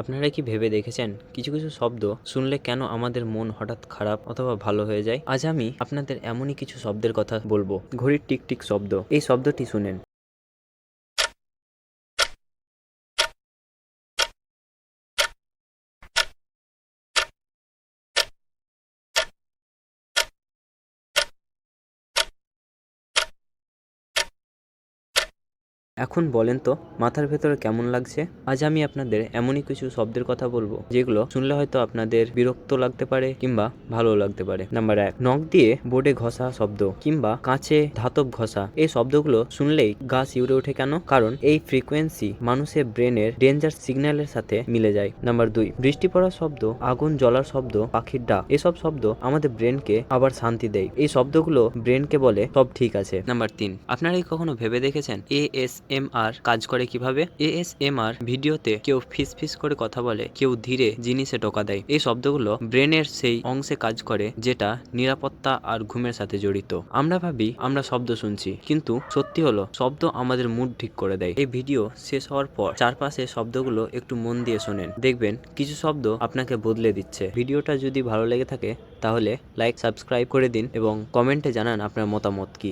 আপনারা কি ভেবে দেখেছেন কিছু কিছু শব্দ শুনলে কেন আমাদের মন হঠাৎ খারাপ অথবা ভালো হয়ে যায়? আজ আমি আপনাদের এমনই কিছু শব্দের কথা বলবো। ঘড়ির টিকটিক শব্দ, এই শব্দটি শুনেন। এখন বলেন তো মাথার ভেতরে কেমন লাগছে? আজ আমি আপনাদের এমনই কিছু শব্দের কথা বলবো যেগুলো শুনলে হয়তো আপনাদের বিরক্ত লাগতে পারে কিংবা ভালো লাগতে পারে। নাম্বার 1, নখ দিয়ে বোর্ডে ঘষা শব্দ কিংবা কাঁচে ধাতব ঘষা। এই শব্দগুলো শুনলেই গা শিউরে ওঠে কেন? কারণ এই ফ্রিকোয়েন্সি মানুষের ব্রেনের ডেঞ্জার সিগন্যালের সাথে মিলে যায়। নাম্বার 2, বৃষ্টি পড়ার শব্দ, আগুন জ্বলার শব্দ, পাখির ডাক। এসব শব্দ আমাদের ব্রেনকে আবার শান্তি দেয়। এই শব্দগুলো ব্রেনকে বলে সব ঠিক আছে। নাম্বার 3, আপনারা কি কখনো ভেবে দেখেছেন ASMR কাজ করে কিভাবে? ASMR ভিডিওতে কেউ ফিস ফিস করে কথা বলে, কেউ ধীরে জিনিসে টোকা দেয়। এই শব্দগুলো ব্রেনের সেই অংশে কাজ করে যেটা নিরাপত্তা আর ঘুমের সাথে জড়িত। আমরা ভাবি আমরা শব্দ শুনছি, কিন্তু সত্যি হলো শব্দ আমাদের মুড ঠিক করে দেয়। এই ভিডিও শেষ হওয়ার পর চারপাশে শব্দগুলো একটু মন দিয়ে শোনেন, দেখবেন কিছু শব্দ আপনাকে বদলে দিচ্ছে। ভিডিওটা যদি ভালো লেগে থাকে তাহলে লাইক সাবস্ক্রাইব করে দিন এবং কমেন্টে জানান আপনার মতামত কি।